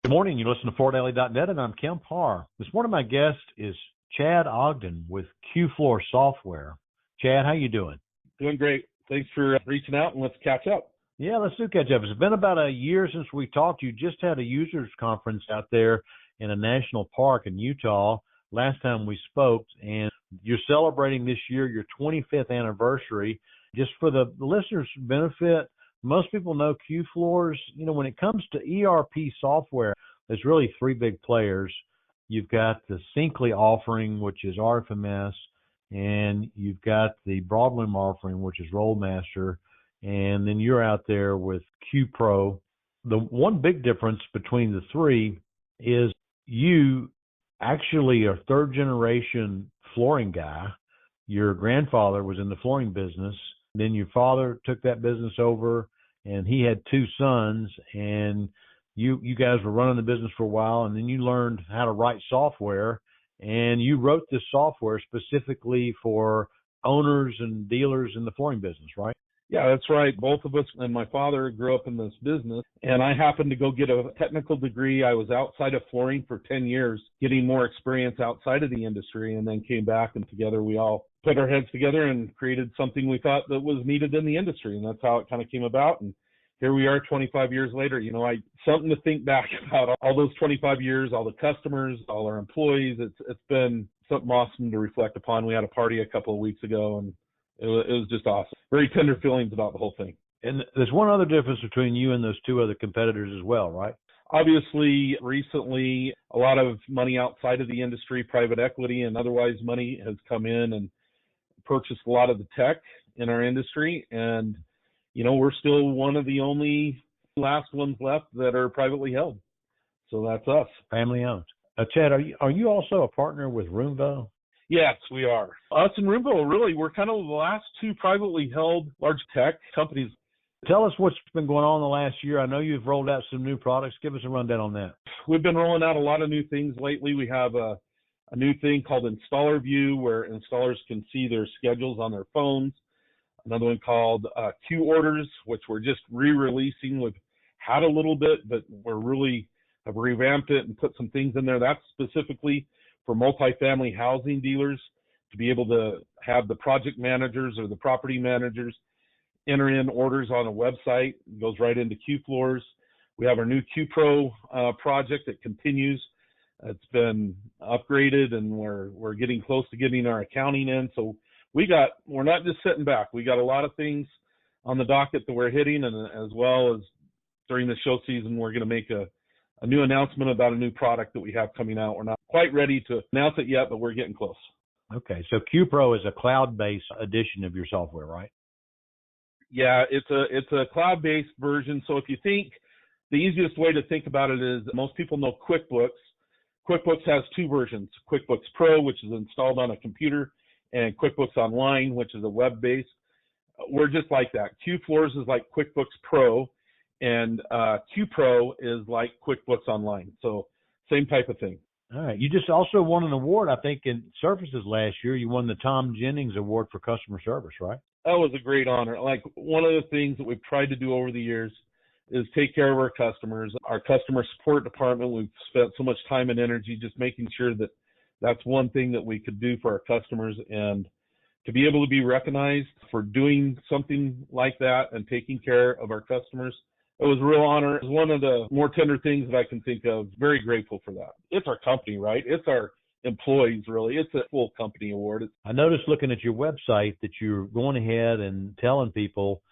Good morning. You listen to FortDaily.net, and I'm Kemp Harr. This morning, my guest is Chad Ogden with Q-Floor Software. Chad, how you doing? Doing great. Thanks for reaching out, and let's catch up. Yeah, let's do catch up. It's been about a year since we talked. You just had a users conference out there in a national park in Utah last time we spoke, and you're celebrating this year your 25th anniversary. Just for the listeners' benefit, most people know Q-Floors. You know, when it comes to ERP software, there's really three big players. You've got the Syncly offering, which is RFMS, and you've got the Broadloom offering, which is Rollmaster, and then you're out there with QPro. The one big difference between the three is you actually are third-generation flooring guy. Your grandfather was in the flooring business. Then your father took that business over, and he had two sons, and you guys were running the business for a while, and then you learned how to write software, and you wrote this software specifically for owners and dealers in the flooring business, right? Yeah, that's right. Both of us and my father grew up in this business, and I happened to go get a technical degree. I was outside of flooring for 10 years, getting more experience outside of the industry, and then came back, and together we all put our heads together and created something we thought that was needed in the industry, and that's how it kind of came about. And here we are 25 years later. You know, something to think back about all those 25 years, all the customers, all our employees. It's been something awesome to reflect upon. We had a party a couple of weeks ago, and it was just awesome. Very tender feelings about the whole thing. And there's one other difference between you and those two other competitors as well, right? Obviously, recently, a lot of money outside of the industry, private equity and otherwise money has come in and purchased a lot of the tech in our industry. And, you know, we're still one of the only last ones left that are privately held. So that's us. Family owned. Chad, are you also a partner with Roomvo? Yes, we are. Us and Roomvo, really, we're kind of the last two privately held large tech companies. Tell us what's been going on in the last year. I know you've rolled out some new products. Give us a rundown on that. We've been rolling out a lot of new things lately. We have a new thing called Installer View, where installers can see their schedules on their phones. Another one called Q Orders, which we're just re-releasing. We've had a little bit, but we're really have revamped it and put some things in there. That's specifically for multifamily housing dealers to be able to have the project managers or the property managers enter in orders on a website. It goes right into Q-Floors. We have our new QPro project that continues. It's been upgraded, and we're getting close to getting our accounting in. So we're not just sitting back. We got a lot of things on the docket that we're hitting, and as well as during the show season, we're going to make a new announcement about a new product that we have coming out. We're not quite ready to announce it yet, but we're getting close. Okay, so QPro is a cloud-based edition of your software, right? Yeah, it's a cloud-based version. So if you think, the easiest way to think about it is most people know QuickBooks. QuickBooks has two versions, QuickBooks Pro, which is installed on a computer, and QuickBooks Online, which is a web-based. We're just like that. Q-Floors is like QuickBooks Pro, and QPro is like QuickBooks Online. So same type of thing. All right. You just also won an award, I think, in services last year. You won the Tom Jennings Award for customer service, right? That was a great honor. Like, one of the things that we've tried to do over the years is take care of our customers. Our customer support department, we've spent so much time and energy just making sure that that's one thing that we could do for our customers, and to be able to be recognized for doing something like that and taking care of our customers, it was a real honor. It was one of the more tender things that I can think of. Very grateful for that. It's our company, right? It's our employees, really. It's a full company award. I noticed looking at your website that you're going ahead and telling people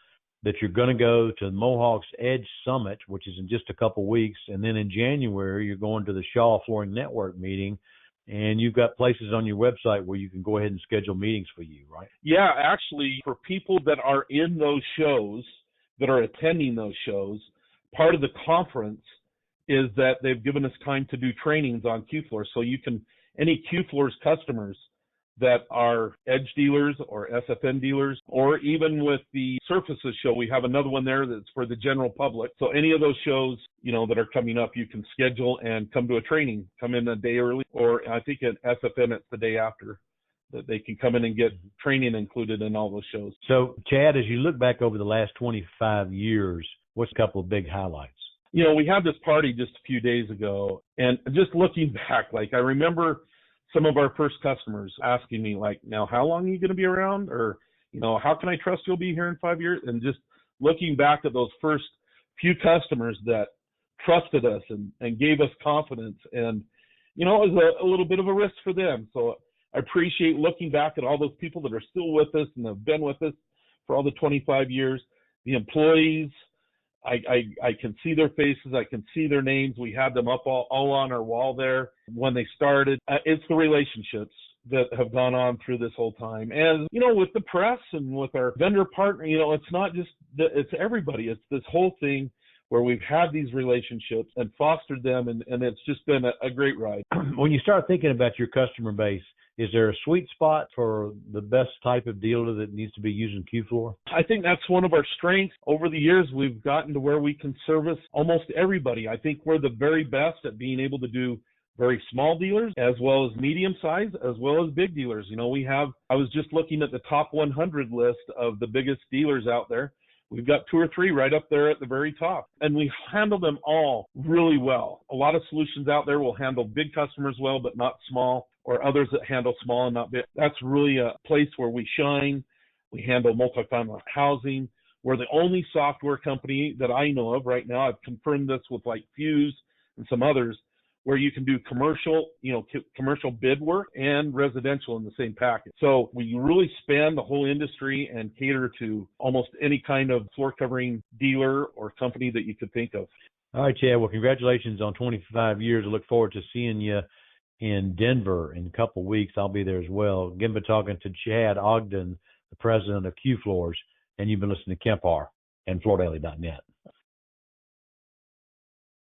that you're going to go to Mohawk's Edge Summit, which is in just a couple weeks, and then in January you're going to the Shaw Flooring Network meeting, and you've got places on your website where you can go ahead and schedule meetings for you, right? Yeah, actually, for people that are in those shows, that are attending those shows, part of the conference is that they've given us time to do trainings on Q-Floors. So you can, any Q-Floors customers that are Edge dealers or SFN dealers, or even with the Surfaces show, we have another one there that's for the general public. So any of those shows, you know, that are coming up, you can schedule and come to a training, come in a day early, or I think at SFN it's the day after, that they can come in and get training included in all those shows. So, Chad, as you look back over the last 25 years, what's a couple of big highlights? We had this party just a few days ago, and just looking back, like I remember some of our first customers asking me, like, now, how long are you going to be around? Or, how can I trust you'll be here in 5 years? And just looking back at those first few customers that trusted us and gave us confidence. And, it was a little bit of a risk for them. So I appreciate looking back at all those people that are still with us and have been with us for all the 25 years. The employees, I can see their faces. I can see their names. We had them up all on our wall there when they started. It's the relationships that have gone on through this whole time. And, with the press and with our vendor partner, it's not just it's everybody. It's this whole thing where we've had these relationships and fostered them, and it's just been a great ride. When you start thinking about your customer base, is there a sweet spot for the best type of dealer that needs to be using Q-Floor? I think that's one of our strengths. Over the years, we've gotten to where we can service almost everybody. I think we're the very best at being able to do very small dealers as well as medium size as well as big dealers. I was just looking at the top 100 list of the biggest dealers out there. We've got 2 or 3 right up there at the very top, and we handle them all really well. A lot of solutions out there will handle big customers well, but not small, or others that handle small and not big. That's really a place where we shine. We handle multifamily housing. We're the only software company that I know of right now. I've confirmed this with like Fuse and some others, where you can do commercial bid work and residential in the same package. So we really span the whole industry and cater to almost any kind of floor covering dealer or company that you could think of. All right, Chad. Well, congratulations on 25 years. I look forward to seeing you in Denver in a couple of weeks. I'll be there as well. Again, been talking to Chad Ogden, the president of Q-Floors, and you've been listening to Kemp Harr and FloorDaily.net.